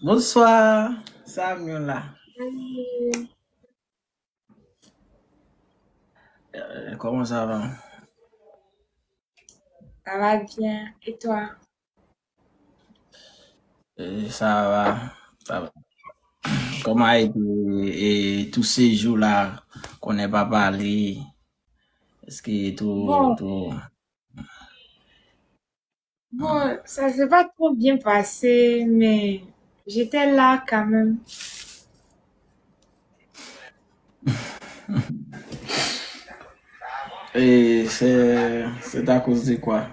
Bonsoir, Samuel là. Comment ça va? Ça va bien. Et toi? Ça va, ça va. Comment a été et tous ces jours-là qu'on n'est pas parlé? Est-ce que Bon, tout... ça s'est pas trop bien passé, mais j'étais là quand même. Et c'est à cause de quoi?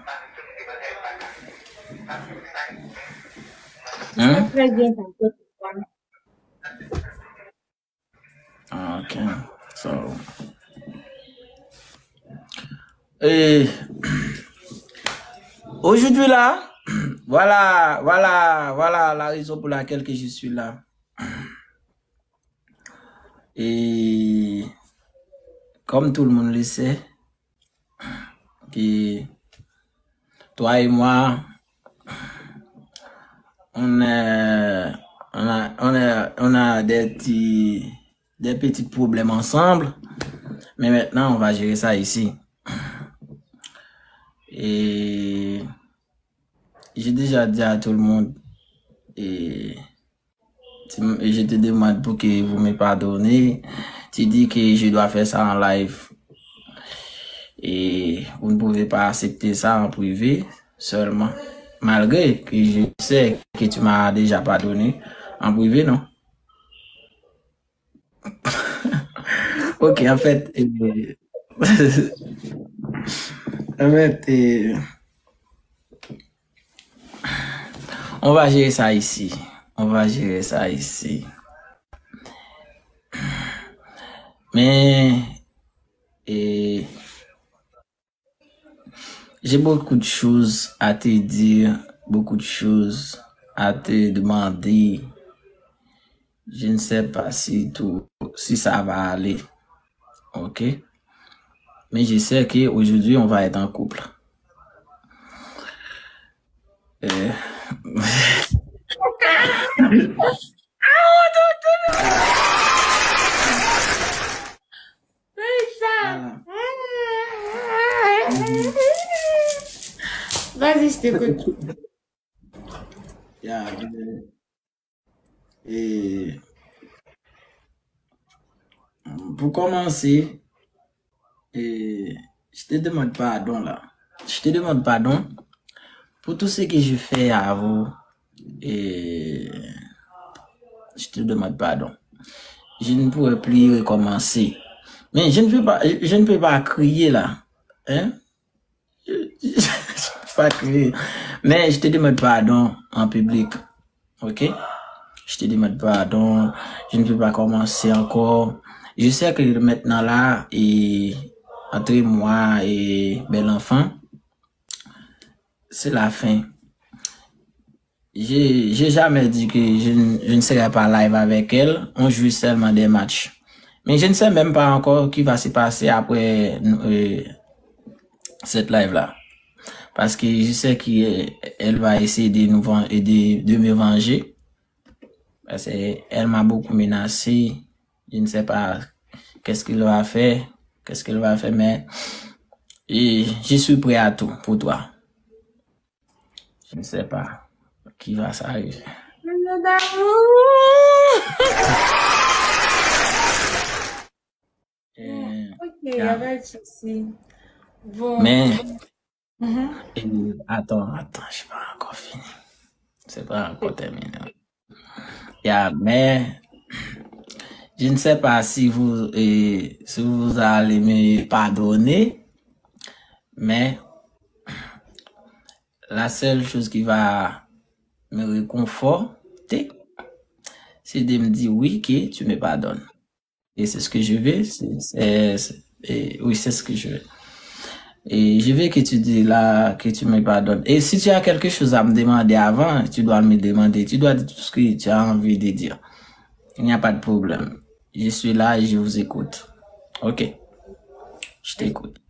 Ça s'est Hein? très bien passé pour toi. Okay. So, et aujourd'hui là, voilà la raison pour laquelle que je suis là. Et comme tout le monde le sait, que toi et moi, on, on a des petits problèmes ensemble, mais maintenant on va gérer ça ici. Et j'ai déjà dit à tout le monde, et je te demande pour que vous me pardonnez. Tu dis que je dois faire ça en live et vous ne pouvez pas accepter ça en privé seulement. Malgré que je sais que tu m'as déjà pardonné en privé, non? Ok, en fait, en fait, on va gérer ça ici. On va gérer ça ici. Mais et, j'ai beaucoup de choses à te dire, beaucoup de choses à te demander. Je ne sais pas si ça va aller. Ok? Mais je sais qu'aujourd'hui, on va être en couple. Euh, voilà. Vas-y, je t'écoute. Yeah, et pour commencer, je te demande pardon là. Je te demande pardon pour tout ce que je fais à vous. Et je te demande pardon. Je ne pourrai plus recommencer. Mais je ne peux pas crier là. Hein? Je peux pas crier. Mais je te demande pardon en public. Ok? Je te demande pardon. Je ne peux pas commencer encore. Je sais que maintenant là, et entre moi et bel enfant, c'est la fin. J'ai jamais dit que je ne serai pas live avec elle. On joue seulement des matchs. Mais je ne sais même pas encore qui va se passer après cette live-là. Parce que je sais qu'elle va essayer de me venger. Parce qu'elle m'a beaucoup menacé. Je ne sais pas qu'est-ce qu'il va faire. Qu'est-ce qu'elle va faire, mais je suis prêt à tout pour toi. Je ne sais pas qui va s'arriver. Ok, il n'y a pas de souci. Bon. Mais, Mhm. attends, je suis pas encore fini. C'est pas encore terminé. Mais, je ne sais pas si vous allez me pardonner, mais la seule chose qui va me réconforter, c'est de me dire oui, que tu me pardonnes. Et c'est ce que je veux, oui, c'est ce que je veux. Et je veux que tu dis là, que tu me pardonnes. Et si tu as quelque chose à me demander avant, tu dois me demander. Tu dois dire tout ce que tu as envie de dire. Il n'y a pas de problème. Je suis là et je vous écoute. Ok, je t'écoute.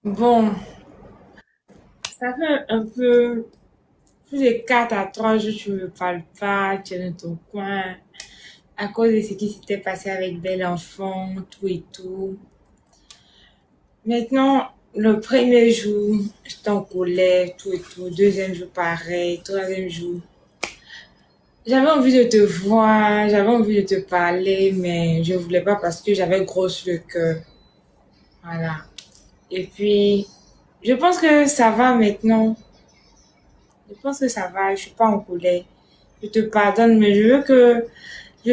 Bon, ça fait un peu. Plus de 4 à 3 jours, tu me parles pas, tu es dans ton coin, à cause de ce qui s'était passé avec Belle Enfant, tout et tout. Maintenant, le premier jour, j'étais en colère, tout et tout. Deuxième jour, pareil. Troisième jour, j'avais envie de te voir, j'avais envie de te parler, mais je voulais pas parce que j'avais gros sur le cœur. Voilà. Et puis, je pense que ça va maintenant. Je pense que ça va, je suis pas en colère. Je te pardonne, mais je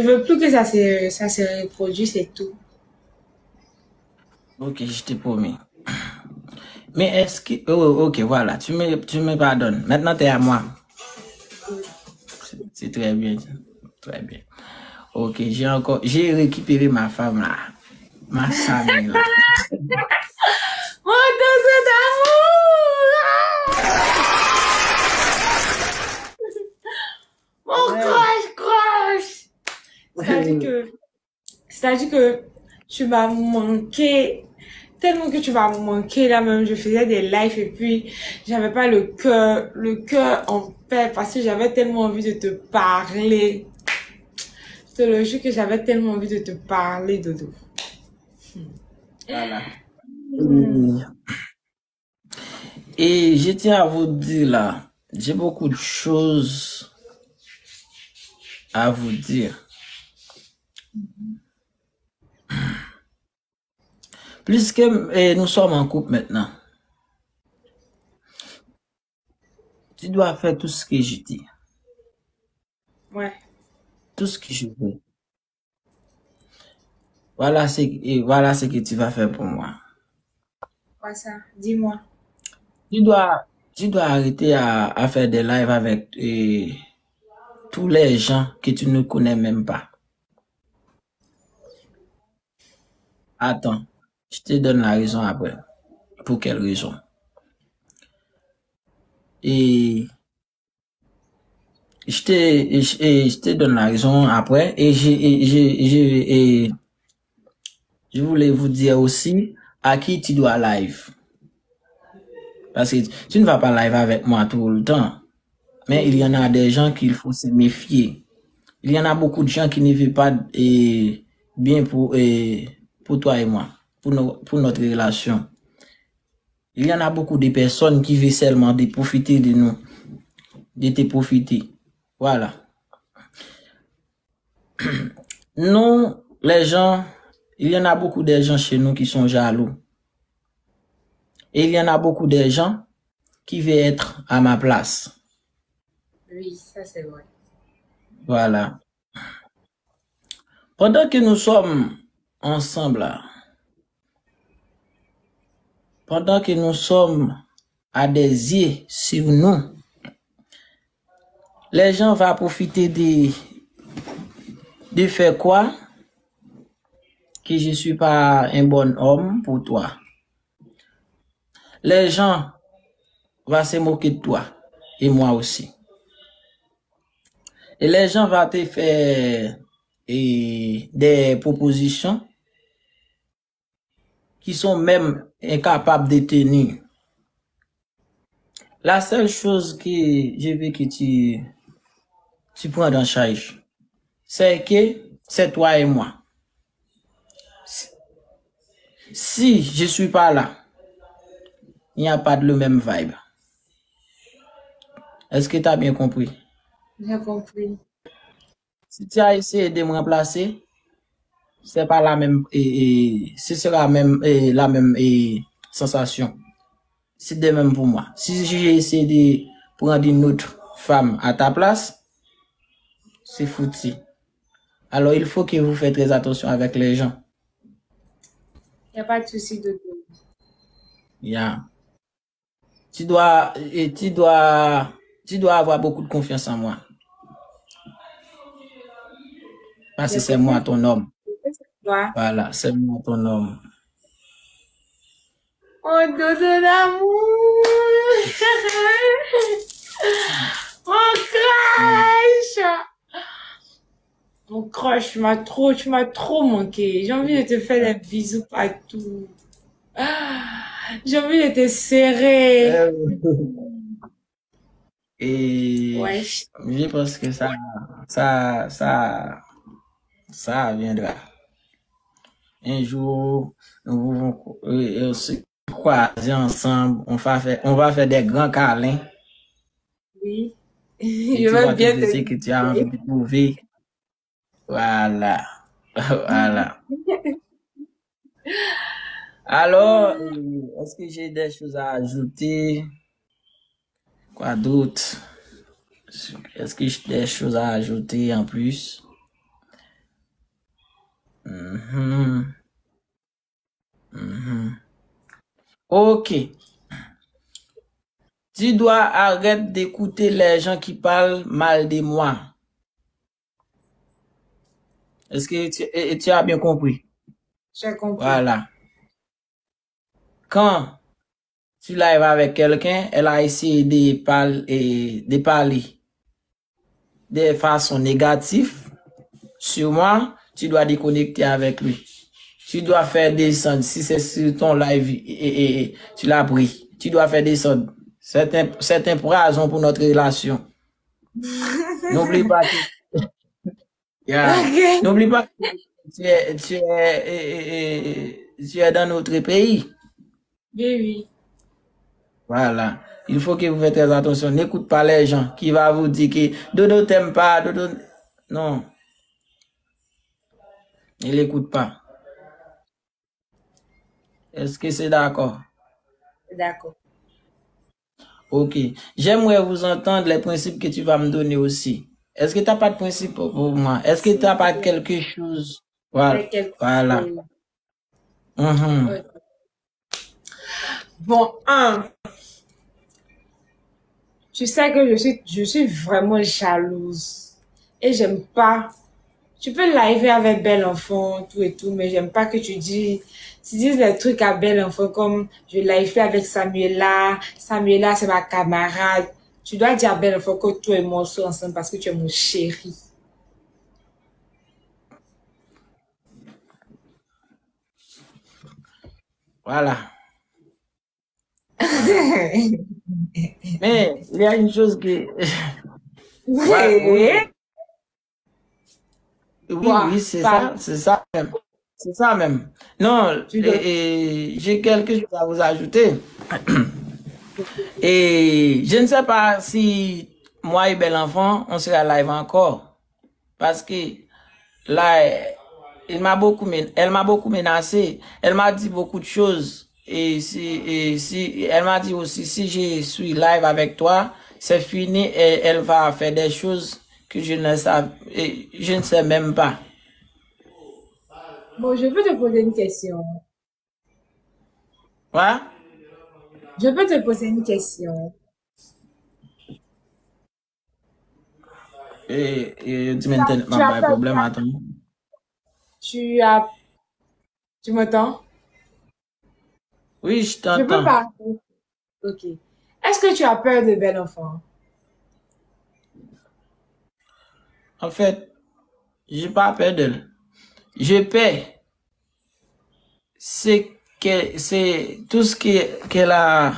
veux plus que ça se reproduise, c'est tout. Ok, je t'ai promis. Mais est-ce que... Oh, ok, voilà, tu me pardonnes. Maintenant, t'es à moi. C'est très bien. Très bien. Ok, j'ai récupéré ma femme là. Ma Samy là. Mon dose d'amour! Mon crush! C'est-à-dire que tu m'as manqué, tellement que tu m'as manqué là même, je faisais des lives et puis j'avais pas le cœur en paix parce que j'avais tellement envie de te parler. Je te le jure que j'avais tellement envie de te parler, Dodo. Voilà. Et je tiens à vous dire là, j'ai beaucoup de choses à vous dire. Puisque nous sommes en couple maintenant, tu dois faire tout ce que je dis, Ouais, tout ce que je veux. Voilà voilà ce que tu vas faire pour moi. quoi ça? Dis-moi. Tu dois, tu dois arrêter à faire des lives avec tous les gens que tu ne connais même pas. Attends, je te donne la raison après. Pour quelle raison? Et je te donne la raison après. Et je voulais vous dire aussi à qui tu dois live. Parce que tu ne vas pas live avec moi tout le temps. Mais il y en a des gens qu'il faut se méfier. Il y en a beaucoup de gens qui ne veulent pas bien pour toi et moi, pour notre relation. Il y en a beaucoup de personnes qui veulent seulement de profiter de nous, de te profiter. Voilà. Nous, les gens, il y en a beaucoup de gens chez nous qui sont jaloux. Et il y en a beaucoup de gens qui veulent être à ma place. Oui, ça c'est vrai. Voilà. Pendant que nous sommes ensemble là, pendant que nous sommes à des yeux sur nous, les gens vont profiter de faire quoi? Que je suis pas un bon homme pour toi. Les gens vont se moquer de toi et moi aussi. Et les gens vont te faire des propositions qui sont même incapables de tenir. La seule chose que je veux que tu prends en charge, c'est que c'est toi et moi. Si je suis pas là, il n'y a pas de le même vibe. Est-ce que tu as bien compris? J'ai compris. Si tu as essayé de me remplacer, c'est pas la même ce sera même la même sensation. C'est de même pour moi. Si j'ai essayé de prendre une autre femme à ta place, c'est foutu. Alors il faut que vous faites très attention avec les gens. Il n'y a pas de souci, Dodo. Yeah. Tu dois avoir beaucoup de confiance en moi. Parce que c'est moi ton homme. Toi. Voilà, c'est moi ton homme. Oh, Dodo d'amour! Mon crush! Mon crush, tu m'as trop manqué. J'ai envie de te faire des bisous partout. Ah, j'ai envie de te serrer. Et Ouais. je pense que ça viendra. Un jour, nous pouvons se croiser ensemble, on va faire des grands câlins. Oui. Et Je tu veux vas bien trouver te ce que tu as envie de trouver. Voilà. Voilà. Alors, est-ce que j'ai des choses à ajouter? Quoi d'autre? Est-ce que j'ai des choses à ajouter en plus? Mhm. Mhm. Ok. Tu dois arrêter d'écouter les gens qui parlent mal de moi. Est-ce que tu as bien compris? J'ai compris. Voilà. Quand tu live avec quelqu'un, elle a essayé de parler de façon négative sur moi, tu dois déconnecter avec lui. Tu dois faire descendre, si c'est sur ton live et tu l'as pris, tu dois faire descendre certains poisons pour notre relation. N'oublie pas que, yeah. Ok. N'oublie pas que tu es dans notre pays. Oui, oui. Voilà. Il faut que vous faites très attention. N'écoute pas les gens qui vont vous dire que Dodo t'aime pas, Dodo. Non, ne l'écoute pas. Est-ce que c'est d'accord? D'accord. Ok. J'aimerais vous entendre les principes que tu vas me donner aussi. Est-ce que tu n'as pas de principe pour moi? Est-ce que tu n'as pas quelque chose? Voilà. J'ai quelque Voilà. chose. Mhm. Ok. Bon, tu sais que je suis vraiment jalouse. Et j'aime pas. Tu peux live avec Belle Enfant, tout et tout, mais j'aime pas que tu dises les trucs à Belle Enfant comme je live avec Samuela. Samuela, c'est ma camarade. Tu dois dire à Belle Enfant que toi et moi sommes ensemble parce que tu es mon chéri. Voilà. Mais il y a une chose que... Ouais, oui, oui, Quoi? oui, c'est ça, c'est ça même. C'est ça même. Non, Tu dois... j'ai quelque chose à vous ajouter. Et je ne sais pas si moi et Bel Enfant, on sera live encore. Parce que là, elle m'a beaucoup menacé. Elle m'a dit beaucoup de choses. Elle m'a dit aussi, si je suis live avec toi, c'est fini et elle va faire des choses que je ne sais même pas. Bon, je peux te poser une question. Ouais? Je peux te poser une question. Tu m'entends, Tu as pas de peur, problème, attends. tu as, tu m'entends? Oui, je Je peux t'entends. parler. Ok. Est-ce que tu as peur de Belle Enfant? En fait, j'ai pas peur d'elle. Je paie. C'est tout ce qu'elle a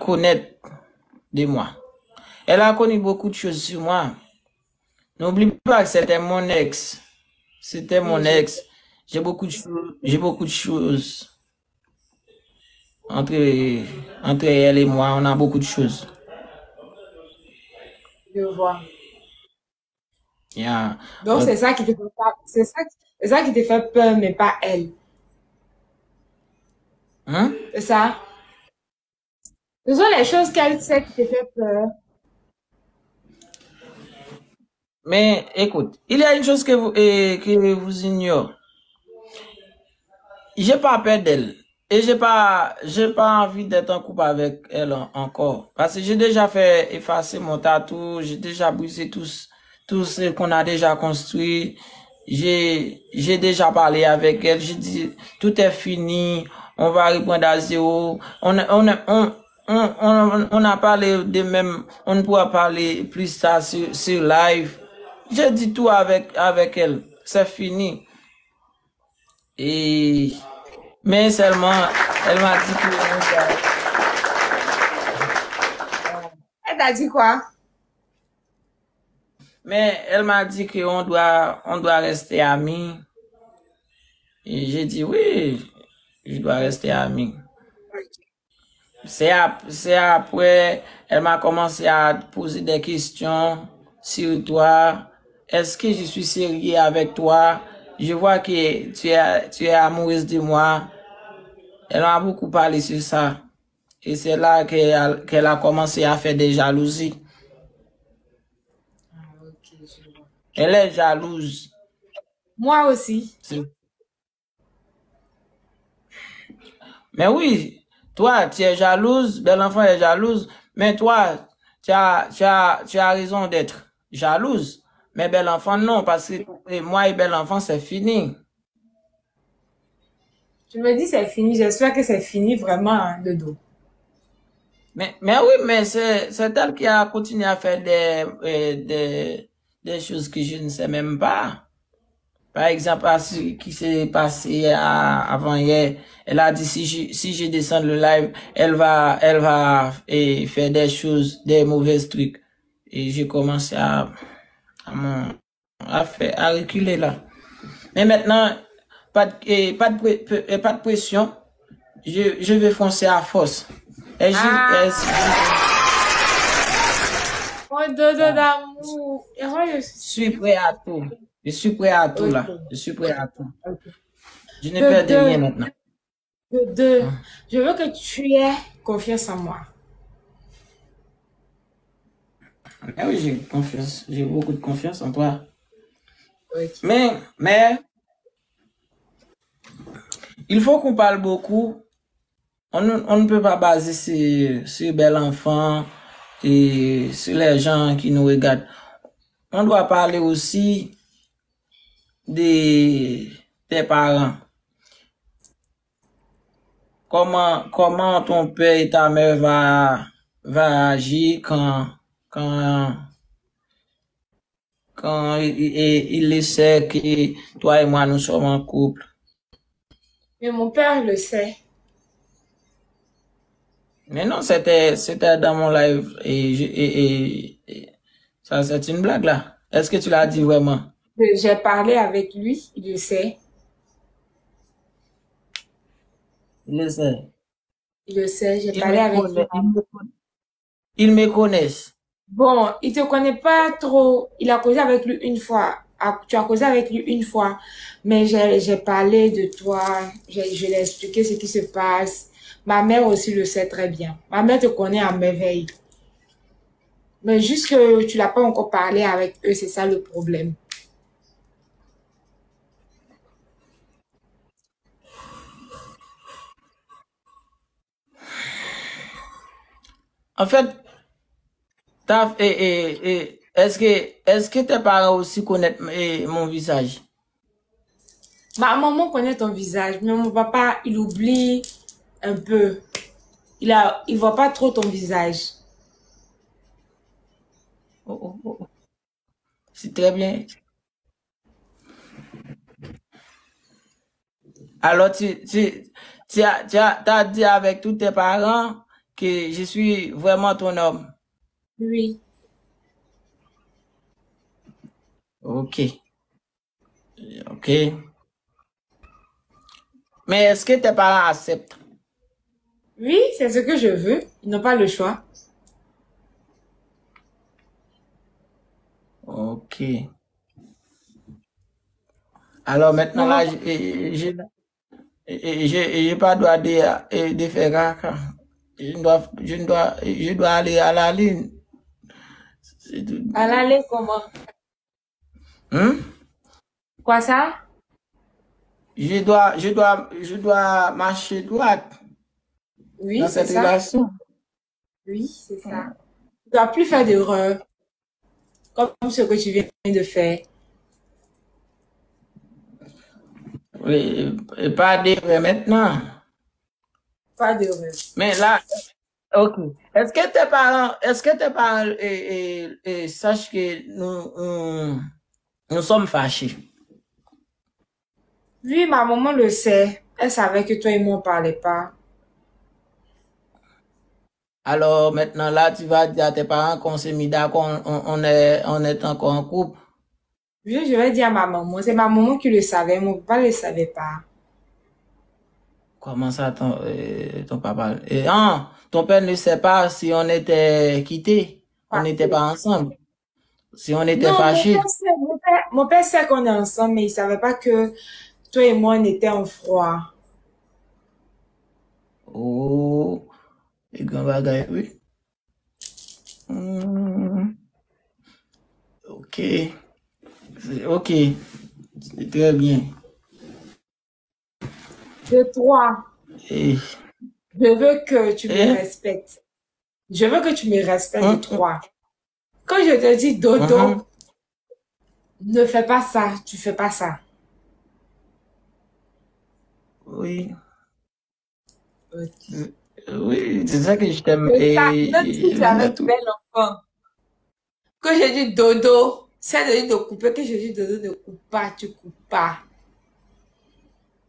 connaître de moi. Elle a connu beaucoup de choses sur moi. N'oublie pas que c'était mon ex. C'était mon Oui, ex. J'ai beaucoup de choses entre, entre elle et moi. On a beaucoup de choses. je vois. Yeah. Donc, c'est ça qui te fait pas, c'est ça qui te fait peur, mais pas elle. Hein? C'est ça? Ce sont les choses qu'elle sait qui te fait peur. Mais écoute, il y a une chose que vous ignorez. J'ai pas peur d'elle. Et j'ai pas envie d'être en couple avec elle encore. Parce que j'ai déjà fait effacer mon tatou, j'ai déjà brisé tout ce qu'on a déjà construit. J'ai déjà parlé avec elle, j'ai dit, tout est fini, on va reprendre à zéro. On a parlé de même, on ne pourra parler plus ça sur live. J'ai dit tout avec elle, c'est fini. Et, mais seulement, elle m'a dit que Elle t'a dit quoi? Mais elle m'a dit qu'on doit rester amis. Et j'ai dit oui, je dois rester amis. C'est après, elle m'a commencé à poser des questions sur toi. Est-ce que je suis sérieux avec toi? Je vois que tu es amoureuse de moi. Elle m'a beaucoup parlé sur ça. Et c'est là qu'elle a commencé à faire des jalousies. Ah, ok, je vois. Elle est jalouse. Moi aussi. Mais oui, toi, tu es jalouse, bel enfant est jalouse, mais toi, tu as raison d'être jalouse. Mais bel enfant, non, parce que moi et bel enfant, c'est fini. Je me dis c'est fini. J'espère que c'est fini vraiment hein, le dos. Mais oui, mais c'est elle qui a continué à faire des choses que je ne sais même pas. Par exemple, à ce qui s'est passé avant hier, elle a dit si je descends le live, elle va faire des choses, des mauvais trucs. Et j'ai commencé à reculer là. Mais maintenant, pas de pression. Je vais foncer à force. Et Ah, mon dodo d'amour. Et moi, je je suis... suis prêt à tout. Je suis prêt à tout Ok, là. Je suis prêt à tout. ok. Je ne De perds de rien deux, maintenant. de deux. Je veux que tu aies confiance en moi. Ah oui, j'ai confiance. J'ai beaucoup de confiance en toi. Ok. Mais, il faut qu'on parle beaucoup. On ne peut pas baser sur bel enfant et sur les gens qui nous regardent. On doit parler aussi des parents. Comment ton père et ta mère va agir quand, quand il sait que toi et moi nous sommes en couple. Mais mon père le sait. Mais non, c'était dans mon live et ça, c'est une blague là. Est-ce que tu l'as dit vraiment? J'ai parlé avec lui, il le sait. Il le sait. Il le sait, j'ai Il parlé me avec lui. connaît. Ils me connaissent. Bon, il te connaît pas trop. Il a causé avec lui une fois. Tu as causé avec lui une fois. Mais j'ai parlé de toi. Je l'ai expliqué ce qui se passe. Ma mère aussi le sait très bien. Ma mère te connaît à merveille. Mais juste que tu l'as pas encore parlé avec eux, c'est ça le problème. En fait, est-ce que tes parents aussi connaissent mon visage? Ma maman connaît ton visage, mais mon papa, il oublie un peu. Il voit pas trop ton visage. Oh, oh, oh, oh. C'est très bien. Alors, t'as dit avec tous tes parents que je suis vraiment ton homme. Oui. Ok, ok. Mais est-ce que tes parents acceptent? Oui, c'est ce que je veux. Ils n'ont pas le choix. Ok. Alors maintenant Maman, là, j'ai pas droit de faire caca. Je dois aller à la ligne. C'est tout. elle allait comment? Hein? Quoi ça? Je dois marcher droite Oui, dans c'est cette ça. relation. Oui, c'est ça. Tu ne dois plus faire d'erreur, comme ce que tu viens de faire. Oui, et pas d'erreur maintenant. Pas d'erreur. Mais là, ok. Est-ce que tes parents sachent que nous sommes fâchés? Oui, ma maman le sait. Elle savait que toi et moi on parlait pas. Alors maintenant là, tu vas dire à tes parents qu'on s'est mis d'accord, on est encore en couple. Je vais dire à ma maman. C'est ma maman qui le savait. Mon papa ne le savait pas. Comment ça, ton papa? Ton père ne sait pas si on était quittés, on n'était pas ensemble, si on était Non, fâchés. mon père sait qu'on est ensemble, mais il savait pas que toi et moi, on était en froid. Oh, et grand bagaille, oui. Hmm, ok, ok, c'est très bien. De toi, Et, je veux que tu me et, respectes. Je veux que tu me respectes de hum, hum, toi. Quand je te dis dodo, hum, ne fais pas ça, tu fais pas ça. oui, Ok. oui, c'est ça que je t'aime. Et ça, même si Et tu es il y a avec tout. bel enfant, que je dis dodo, c'est de dire de couper, que je dis dodo, ne coupe pas, tu coupes pas.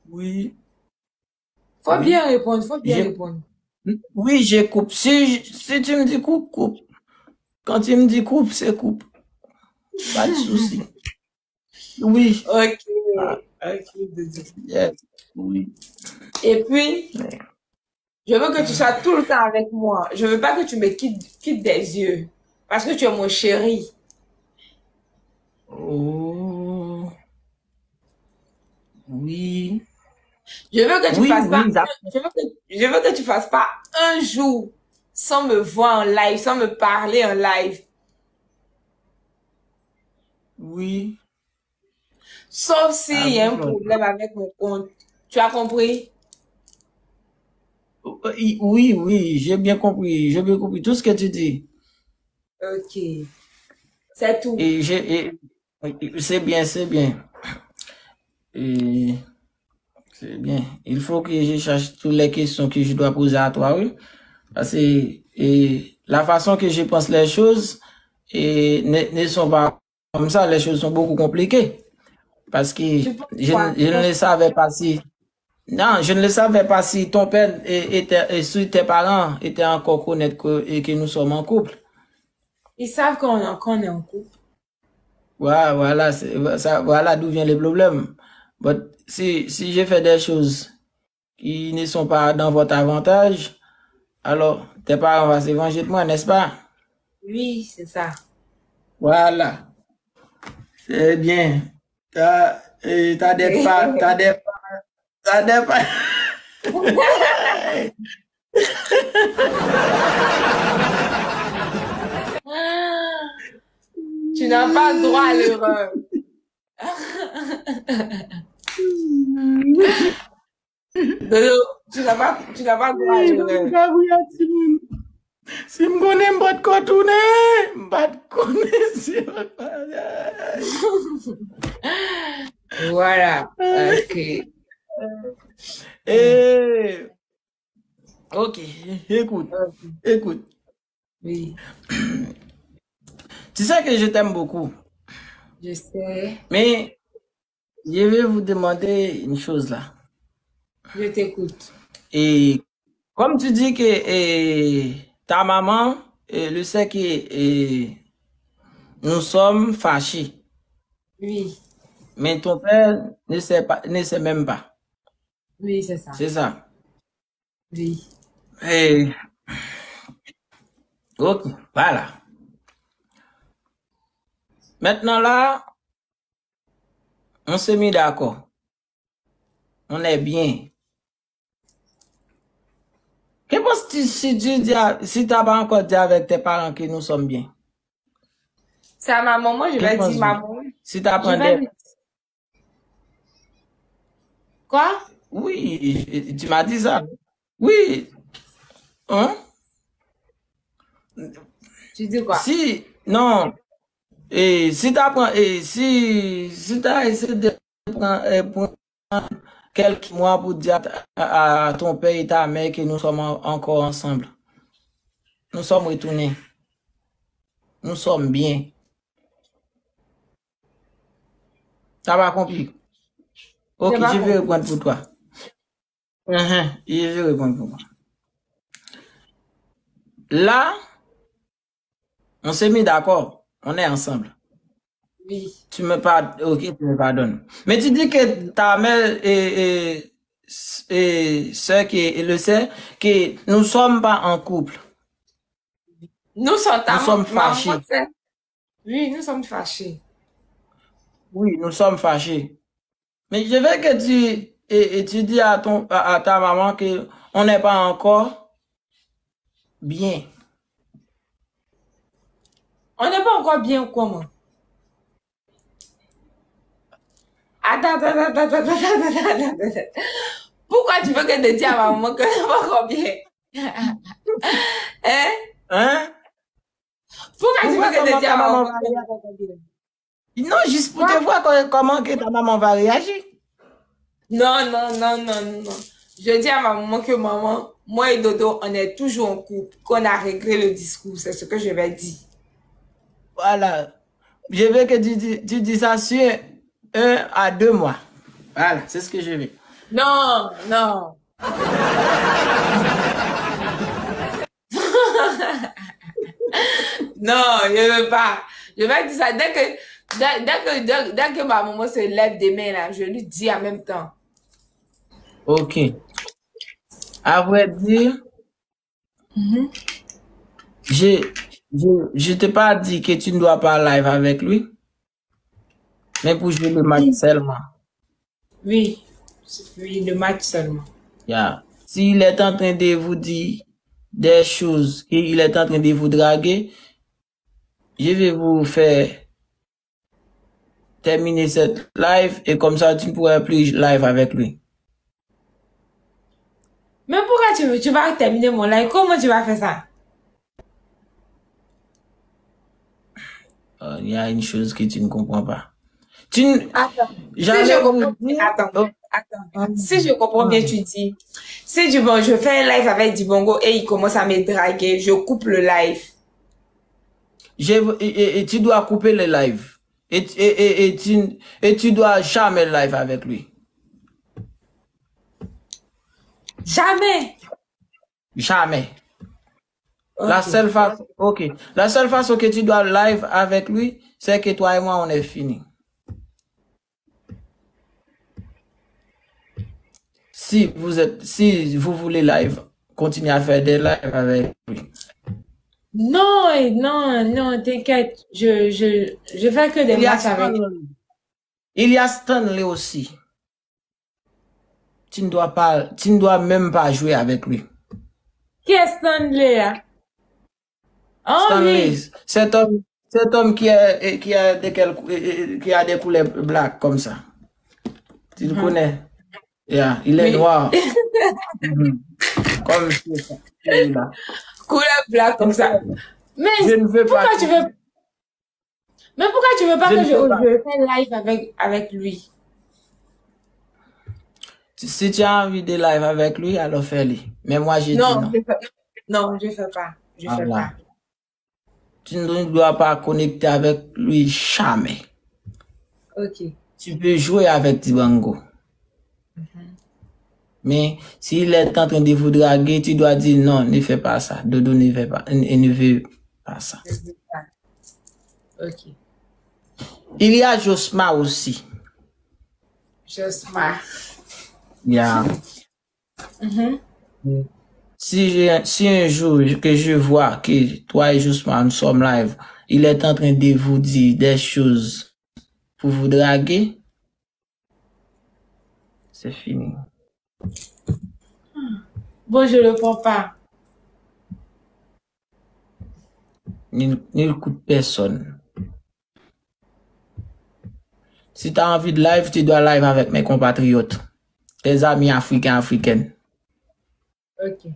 Oui, Faut oui, bien répondre, faut bien j'ai, répondre. oui, j'ai coupe. Si tu me dis coupe, coupe. Quand tu me dis coupe, c'est coupe. Pas de souci. Oui. Ok, Ah, ok, dodo. yes. Oui. Et puis, Ouais. je veux que tu sois tout le temps avec moi. Je veux pas que tu me quittes des yeux. Parce que tu es mon chéri. Oh, oui. Je veux que tu Oui, fasses pas, oui, d'accord. je veux que tu fasses pas un jour sans me voir en live, sans me parler en live. Oui. Sauf Ah, s'il y a bon, un problème avec mon compte. Tu as compris? oui, oui, oui, j'ai bien compris. J'ai bien compris tout ce que tu dis. Ok. C'est tout. Et c'est bien, c'est bien. Et c'est bien. Il faut que je cherche toutes les questions que je dois poser à toi, oui. Parce que la façon que je pense les choses ne sont pas comme ça. Les choses sont beaucoup compliquées. Parce que Tu penses quoi? je ne le savais pas si, non, je ne le savais pas si ton père était, et si tes parents étaient encore connaître et que nous sommes en couple. Ils savent qu'on est en couple. Voilà, voilà, voilà d'où vient le problème. But si je fais des choses qui ne sont pas dans votre avantage, alors tes parents vont se venger de moi, n'est-ce pas? Oui, c'est ça. Voilà, c'est bien. T'as des pas, t'as des pas. Tu n'as pas droit à l'erreur. Dodo, tu n'as pas droit à l'erreur. Si m konen mbot kotounen, mbot konen si Voilà. Ok. Eh, ok, écoute, Ok. écoute. Oui, Tu sais que je t'aime beaucoup, je sais. mais je vais vous demander une chose là. Je t'écoute. Et comme tu dis que ta maman le sait que nous sommes fâchés, Oui, mais ton père ne sait pas, ne sait même pas. oui, c'est ça. C'est ça. Oui. Et, ok, voilà. Maintenant là, on s'est mis d'accord. On est bien. Que penses-tu si tu dis, si t'as pas encore dit avec tes parents que nous sommes bien? C'est à ma maman, je Que vais dire, penses-tu? maman, Si je t'apprends vais des... lui... Quoi? Oui, tu m'as dit ça. Oui, hein? Tu dis quoi? Si, non, et si t'apprends, et si t'as essayé de prendre quelques mois pour dire à ton père et ta mère que nous sommes encore ensemble. Nous sommes retournés. Nous sommes bien. T'as pas compris? J'ai Ok, pas je vais compris. répondre pour toi. Je vais répondre pour toi. là, on s'est mis d'accord. On est ensemble. Oui. Tu me pardonnes. Ok, tu me pardonnes. Mais tu dis que ta mère et soeur qui le sait, que nous sommes pas en couple. Nous sommes, Nous sommes fâchés. Oui, nous sommes fâchés. Oui, nous sommes fâchés. Mais je veux que tu dis à ta maman que on n'est pas encore bien. On n'est pas encore bien comment? Attends. Pourquoi tu veux que je dise à ma maman que n'est pas encore bien? Hein? Hein? Pourquoi tu veux que je dise à ma maman que n'est pas encore bien? Non, juste pour te voir comment que ta maman va réagir. Non. Je dis à ma maman que maman, moi et Dodo, on est toujours en couple, qu'on a réglé le discours. C'est ce que je vais dire. Voilà. Je veux que tu dis ça sur 1 à 2 mois. Voilà, c'est ce que je veux. Non. Non, je veux pas. Je vais dire ça dès que ma maman se lève demain là, je lui dis en même temps. Ok. À vrai dire, je t'ai pas dit que tu ne dois pas live avec lui, mais pour jouer le match seulement. Oui, le match seulement. Yeah. S'il est en train de vous dire des choses, qu'il est en train de vous draguer, je vais vous faire terminer cette live et comme ça tu ne pourras plus live avec lui. Mais pourquoi tu vas terminer mon live? Comment tu vas faire ça? Il y a une chose que tu ne comprends pas. Attends. Si je comprends bien, tu dis, si je fais un live avec Dibongo et il commence à me draguer, je coupe le live. Et tu dois couper le live. Et tu dois jamais live avec lui. Jamais. Jamais. Okay. La seule façon que tu dois live avec lui, c'est que toi et moi, on est fini. Si vous voulez live, continuez à faire des lives avec lui. Non, t'inquiète. Je fais que des matchs avec lui. Il y a Stanley aussi. Tu ne dois même pas jouer avec lui. Qui est Stanley, là? Oh, Stanley, oui. cet homme qui a des couleurs black comme ça. Tu le connais? Yeah, il est noir. Comme ça. Couleur black comme ça. Mais je ne veux pourquoi pas. tu veux... Mais pourquoi tu veux pas que je fasse live avec lui? Si tu as envie de live avec lui, alors fais-le. Mais moi, j'ai dit non. Non, je fais pas. Je fais pas. Tu ne dois pas connecter avec lui jamais. Ok. Tu peux jouer avec Dibongo. Mais s'il est en train de vous draguer, tu dois dire non, ne fais pas ça. Dodo ne fait pas, ne veut pas ça. Ok. Il y a Josma aussi. Josma. Yeah. Si un jour que je vois que toi et Josma nous sommes live, il est en train de vous dire des choses pour vous draguer, c'est fini. Bon, je le prends pas. Il n'écoute personne. Si tu as envie de live, tu dois live avec mes compatriotes, tes amis africaines. Ok.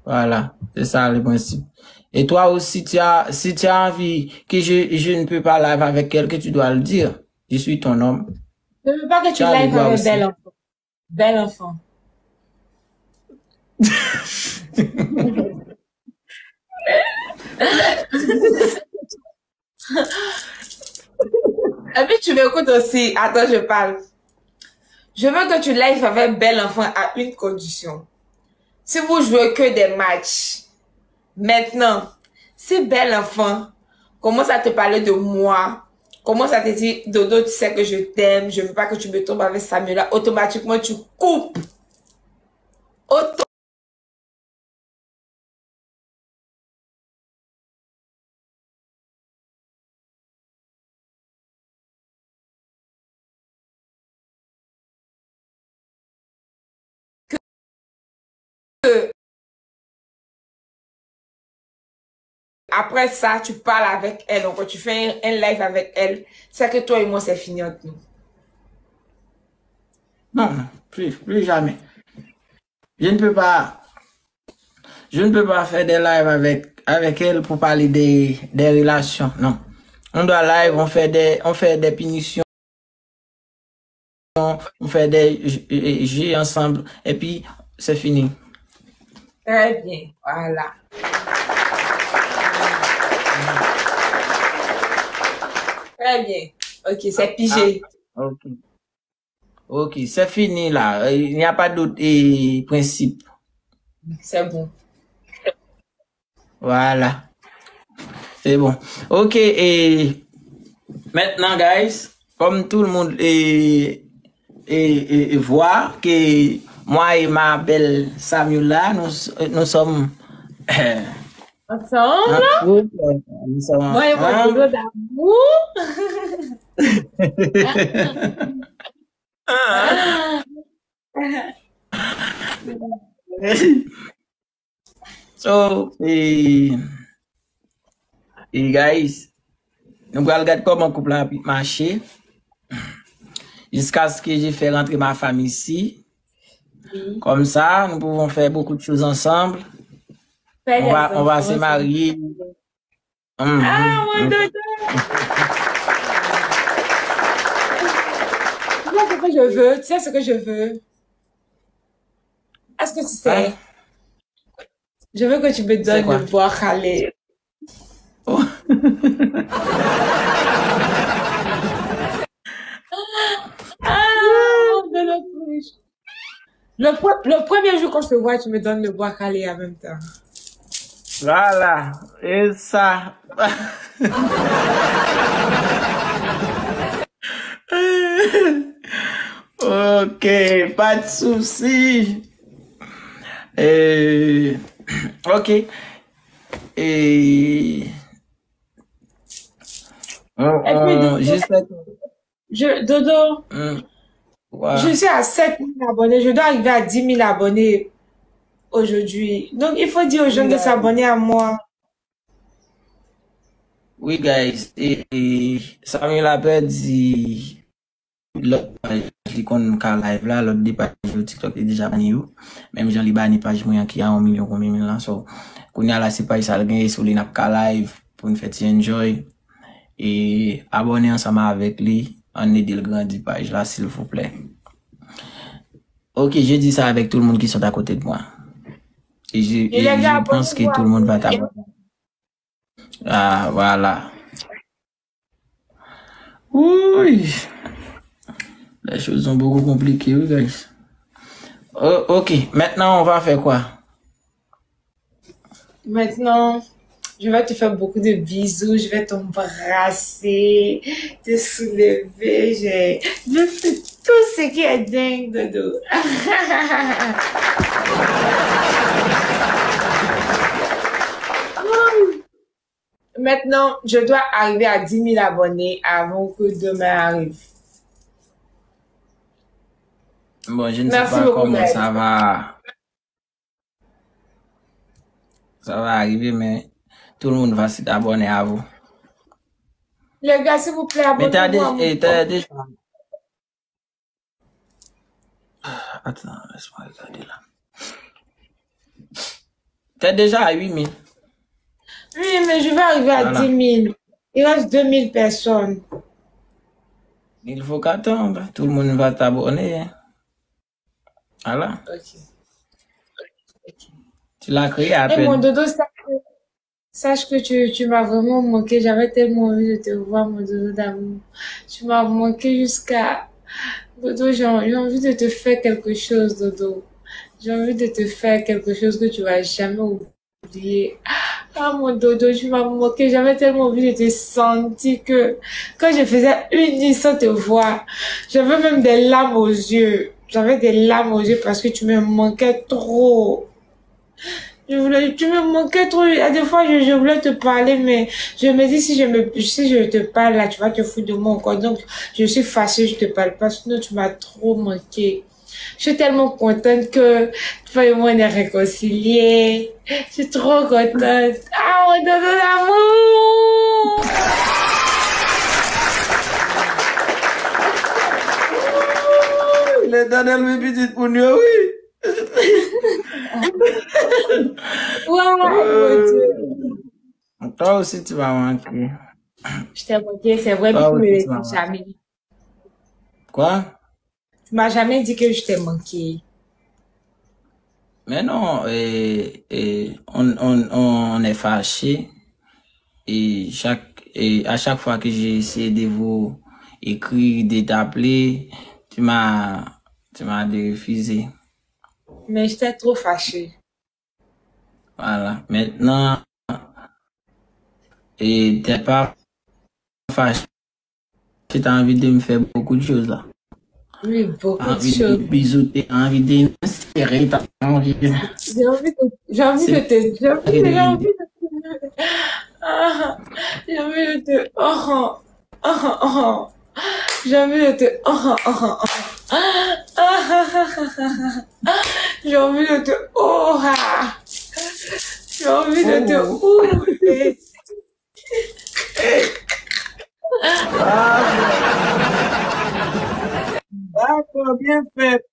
Voilà, c'est ça le principe. Et toi aussi, si tu as envie que je ne peux pas live avec quelqu'un, tu dois le dire. Je suis ton homme. Je ne veux pas que tu live avec bel enfant. Bel enfant. Et puis tu m'écoutes aussi. Attends, je parle. Je veux que tu live avec Belle Enfant à une condition. Si vous jouez que des matchs, maintenant, si Belle Enfant commence à te parler de moi, commence à te dire, Dodo, tu sais que je t'aime, je veux pas que tu me tombes avec Samuela, automatiquement, tu coupes. Après ça, tu parles avec elle. Donc, quand tu fais un live avec elle, c'est que toi et moi, c'est fini entre nous. Non, non, plus jamais. Je ne peux pas faire des lives avec elle pour parler des relations. Non. On doit live, on fait des punitions, on fait des jeux ensemble, et puis c'est fini. Très bien, voilà. Très bien. Ok, c'est pigé. Ah, ok, c'est fini là. Il n'y a pas d'autre principe. C'est bon. Voilà. C'est bon. Ok, et maintenant, guys, comme tout le monde voit que moi et ma belle Samuela, nous sommes Ensemble? Nous sommes Moi et mon dodo d'amour. So, guys, nous allons regarder comment couple a marché jusqu'à ce que j'ai fait rentrer ma femme ici. Oui. Comme ça, nous pouvons faire beaucoup de choses ensemble. On va se marier. Ah, mon dodo! Tu sais ce que je veux? Est-ce que tu sais? Hein? Je veux que tu me donnes le bois Khaled. Oh. Le premier jour qu'on se voit, tu me donnes le bois Khaled en même temps. Voilà, et ça. Ok, pas de souci. Ok. Dodo, ouais. je suis à 7 000 abonnés. Je dois arriver à 10 000 abonnés aujourd'hui. Donc, il faut dire aux gens de s'abonner à moi. Oui, guys. Et Samuel a dit l'autre qu'on a live là, l'autre page sur TikTok est déjà banni. Même Jean Libani page moyen qui a 1 million combien de là. So, qu'on a là, c'est pas ça, le sur les live pour nous faire enjoy. Et abonner ensemble avec lui. On aide le grand page là, s'il vous plaît. Ok, je dis ça avec tout le monde qui sont à côté de moi. Et je pense que tout le monde va t'abonner. Ah, voilà. Oui. Les choses sont beaucoup compliquées, oui, guys. Oh, ok, maintenant, on va faire quoi? Maintenant, je vais te faire beaucoup de bisous. Je vais t'embrasser, te soulever. Je fais tout ce qui est dingue, Dodo. Maintenant, je dois arriver à 10 000 abonnés avant que demain arrive. Bon, je ne sais pas comment ça va. Ça va arriver, mais tout le monde va s'abonner à vous. Les gars, s'il vous plaît, abonnez-vous. Mais t'as déjà... Attends, laisse-moi regarder là. T'es déjà à 8 000. Oui, mais je vais arriver à 10 000. Il reste 2 000 personnes. Il faut qu'attendre. Tout le monde va t'abonner. Voilà. Ok. Tu l'as créé à peine. Et mon dodo, sache que tu m'as vraiment manqué. J'avais tellement envie de te voir, mon dodo d'amour. Tu m'as manqué jusqu'à... Dodo, j'ai envie de te faire quelque chose, Dodo. J'ai envie de te faire quelque chose que tu vas jamais oublier. Ah, mon Dodo, tu m'as moqué. J'avais tellement envie de te sentir que quand je faisais une nuit sans te voir, j'avais même des larmes aux yeux. J'avais des larmes aux yeux parce que tu me manquais trop. Tu me manquais trop. À des fois, je voulais te parler, mais je me dis, si je te parle là, tu vas te foutre de moi encore. Donc, je suis fâchée, je te parle pas. Sinon, tu m'as trop manqué. Je suis tellement contente que toi et moi, on est réconciliés. Je suis trop contente. Ah, mon dodo d'amour! Il est dans mes petites pour nous, oui. Ouais, mon Dieu. Toi aussi, tu vas manquer. Je t'ai manqué, c'est vrai, mais Toi tu me aussi, l'as tu vas dit manquer. jamais. Quoi? Tu m'as jamais dit que je t'ai manqué. Mais non, on est fâché et à chaque fois que j'ai essayé de vous écrire, de t'appeler, tu m'as refusé. Mais j'étais trop fâchée. Voilà. Maintenant, t'es pas fâché. Tu as envie de me faire beaucoup de choses là. Oui, beaucoup de Envie de choses. bisouter, envie de serrer, t'as envie de... J'ai envie de te, j'ai envie de te, oh, oh, oh. J'ai envie de te, oh, oh, oh, oh. J'ai envie de te, oh, ah. J'ai envie de te, ouh. D'accord, bien fait.